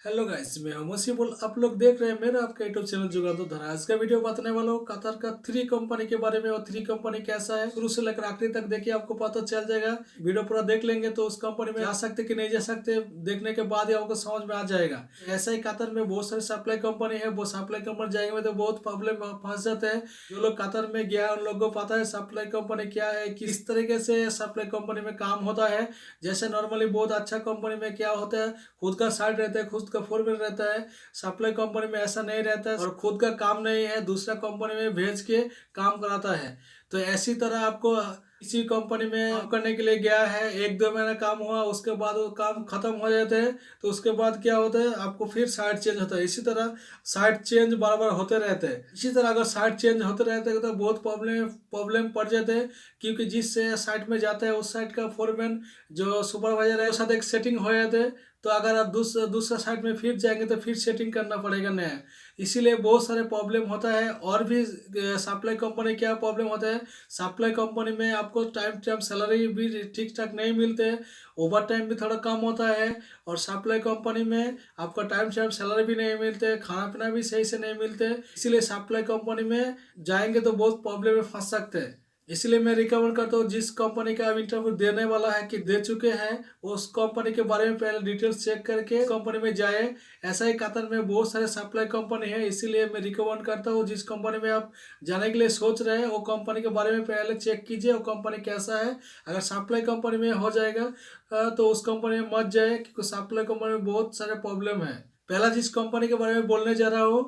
Hello guys, मैं हूं मुसीबुल। आप लोग देख रहे हैं मेरा आपका यूट्यूब चैनल जुगाड़ धरा। आज का वीडियो बताने वाला हूँ कतर का थ्री कंपनी के बारे में। और थ्री कंपनी कैसा है शुरू से लेकर आखिरी तक देखिए, आपको पता चल जाएगा। वीडियो पूरा देख लेंगे तो उस कंपनी में जा सकते कि नहीं जा सकते, देखने के बाद ही आपको समझ में आ जाएगा। ऐसा ही कतर में बहुत सारे सप्लाई कंपनी है। वो सप्लाई कंपनी जाएंगे तो बहुत प्रॉब्लम फंस जाते हैं। जो लोग कतर में गया उन लोगों को पता है सप्लाई कंपनी क्या है, किस तरीके से सप्लाई कंपनी में काम होता है। जैसे नॉर्मली बहुत अच्छा कंपनी में क्या होता है, खुद का साइट रहता है, खुद का फोर व्हीलर रहता है। सप्लाई कंपनी में ऐसा नहीं रहता है और खुद का काम नहीं है, दूसरा कंपनी में भेज के काम कराता है। तो ऐसी तरह आपको इसी कंपनी में काम करने के लिए गया है, एक दो महीना काम हुआ, उसके बाद वो काम खत्म हो जाते हैं। तो उसके बाद क्या होता है, आपको फिर साइट चेंज होता है। इसी तरह साइट चेंज बार बार होते रहते हैं। इसी तरह अगर साइट चेंज होते रहते हैं तो बहुत प्रॉब्लम पड़ जाते हैं। क्योंकि जिस साइट में जाता है उस साइट का फोरमैन जो सुपरवाइजर है उसके साथ एक सेटिंग हो जाते हैं। तो अगर आप दूसरा साइट में फिर जाएंगे तो फिर सेटिंग करना पड़ेगा नया। इसीलिए बहुत सारे प्रॉब्लम होता है। और भी सप्लाई कंपनी क्या प्रॉब्लम होता है, सप्लाई कंपनी में आपको टाइम टाइम सैलरी भी ठीक ठाक नहीं मिलते, ओवर टाइम भी थोड़ा कम होता है। और सप्लाई कंपनी में आपको टाइम टाइम सैलरी भी नहीं मिलते, खाना पीना भी सही से नहीं मिलते। इसीलिए सप्लाई कंपनी में जाएंगे तो बहुत प्रॉब्लम में फंस सकते हैं। इसलिए मैं रिकमेंड करता हूँ जिस कंपनी का आप इंटरव्यू देने वाला है कि दे चुके हैं, उस कंपनी के बारे में पहले डिटेल्स चेक करके कंपनी में जाए। ऐसा ही कतर में बहुत सारे सप्लाई कंपनी है, इसीलिए मैं रिकमेंड करता हूँ जिस कंपनी में आप जाने के लिए सोच रहे हैं वो कंपनी के बारे में पहले चेक कीजिए वो कंपनी कैसा है। अगर सप्लाई कंपनी में हो जाएगा तो उस कंपनी में मत जाए, क्योंकि सप्लाई कंपनी में बहुत सारे प्रॉब्लम है। पहला जिस कंपनी के बारे में बोलने जा रहा हूँ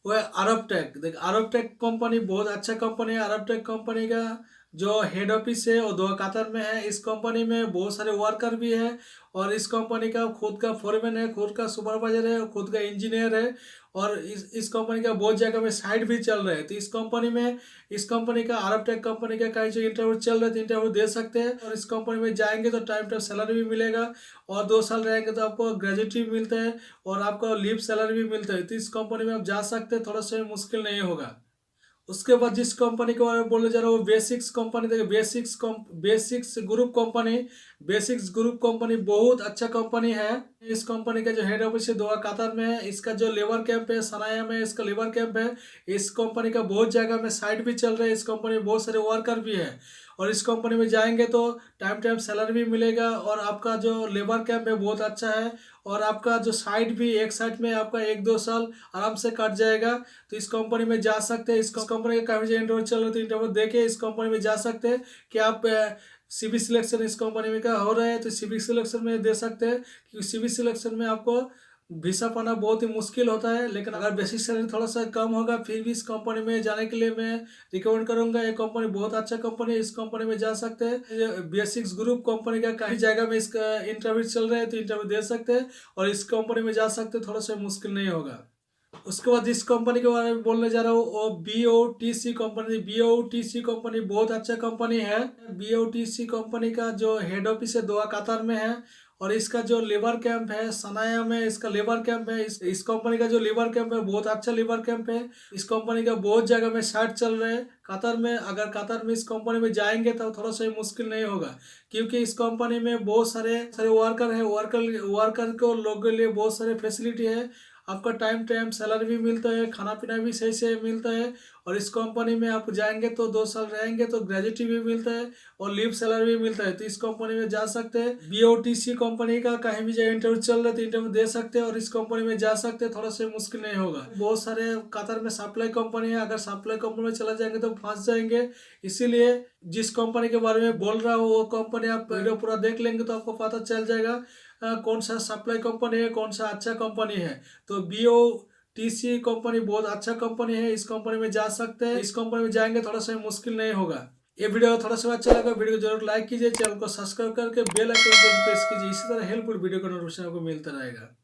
वो है अरब टेक। देख, अरब टेक कंपनी बहुत अच्छा कंपनी है। अरब टेक कंपनी का जो हेड ऑफिस है वो दोहा कतर में है। इस कंपनी में बहुत सारे वर्कर भी है। और इस कंपनी का खुद का फोरमैन है, खुद का सुपरवाइजर है, खुद का इंजीनियर है। और इस कंपनी का बहुत जगह में साइट भी चल रहे हैं। तो इस कंपनी का अरब टेक कंपनी का कहीं जो इंटरव्यू चल रहे थे, इंटरव्यू दे सकते हैं। और इस कंपनी में जाएंगे तो टाइम टाइम सैलरी भी मिलेगा। और 2 साल रहेंगे तो आपको ग्रेजुएटी भी मिलता है और आपको लीव सैलरी भी मिलता है। तो इस कंपनी में आप जा सकते हैं, थोड़ा सा मुश्किल नहीं होगा। उसके बाद जिस कंपनी के बारे में बोलने जा रहा हूँ वो बेसिक्स कंपनी। देखिए basics group company. Basics group company बहुत अच्छा कंपनी है। इस कंपनी का जो हेड ऑफिस है दोहा कतर में है। इसका जो लेबर कैंप है सनाया में इसका लेबर कैंप है। इस कंपनी का बहुत जगह में साइट भी चल रहा है। इस कंपनी में बहुत सारे वर्कर भी है। और इस कंपनी में जाएंगे तो टाइम टाइम सैलरी भी मिलेगा और आपका जो लेबर कैंप है बहुत अच्छा है। और आपका जो साइट भी एक साइट में आपका 1-2 साल आराम से कट जाएगा। तो इस कंपनी में जा सकते हैं। इस कंपनी का काफी इंटरव्यू चल रहा है तो इंटरव्यू देके इस कंपनी में जा सकते हैं कि आप सीवी सिलेक्शन इस कंपनी में का हो रहा है तो सीवी सिलेक्शन में दे सकते हैं। क्योंकि सीवी सिलेक्शन में आपको वीसा पाना बहुत ही मुश्किल होता है। लेकिन अगर बेसिक सैलरी थोड़ा सा कम होगा फिर भी इस कंपनी में जाने के लिए मैं रिकमेंड करूंगा। ये कंपनी बहुत अच्छा कंपनी है, इस कंपनी में जा सकते हैं। बेसिक्स ग्रुप कंपनी का कई जगह में इसका इंटरव्यू चल रहा है तो इंटरव्यू दे सकते हैं और इस कंपनी में जा सकते हैं, थोड़ा सा मुश्किल नहीं होगा। उसके बाद जिस कंपनी के बारे में बोलने जा रहा हूँ वो BOTC कंपनी। BOTC कंपनी बहुत अच्छा कंपनी है। BOTC कंपनी का जो हेड ऑफिस है दोहा कतर में है। और इसका जो लेबर कैंप है सनाया में इसका लेबर कैंप है। इस कंपनी का जो लेबर कैंप है बहुत अच्छा लेबर कैंप है। इस कंपनी का बहुत जगह में साइट चल रहे हैं कतर में। अगर कतर में इस कंपनी में जाएंगे तो थोड़ा सा मुश्किल नहीं होगा, क्योंकि इस कंपनी में बहुत सारे सारे वर्कर है। वर्कर को लोगों के लिए बहुत सारे फैसिलिटी है। आपका टाइम टाइम सैलरी भी मिलता है, खाना पीना भी सही से मिलता है। और इस कंपनी में आप जाएंगे तो 2 साल रहेंगे तो ग्रेजुएटी भी मिलता है और लीव सैलरी भी मिलता है। तो इस कंपनी में जा सकते हैं। BOTC कंपनी का कहीं भी जगह इंटरव्यू चल रहा है तो इंटरव्यू दे सकते हैं और इस कंपनी में जा सकते हैं, थोड़ा सा मुश्किल नहीं होगा। बहुत सारे कतर में सप्लाई कंपनी है, अगर सप्लाई कंपनी में चला जाएंगे तो फंस जाएंगे। इसीलिए जिस कंपनी के बारे में बोल रहा हूँ वो कंपनी आप वीडियो पूरा देख लेंगे तो आपको पता चल जाएगा कौन सा सप्लाई कंपनी है, कौन सा अच्छा कंपनी है। तो BOTC कंपनी बहुत अच्छा कंपनी है, इस कंपनी में जा सकते हैं। इस कंपनी में जाएंगे थोड़ा सा मुश्किल नहीं होगा। ये वीडियो थोड़ा सा अच्छा लगा वीडियो को जरूर लाइक कीजिए, चैनल को सब्सक्राइब करके बेल आइकन को प्रेस कीजिए। इसी तरह हेल्पफुल वीडियो का नोटिफिकेशन आपको मिलता रहेगा।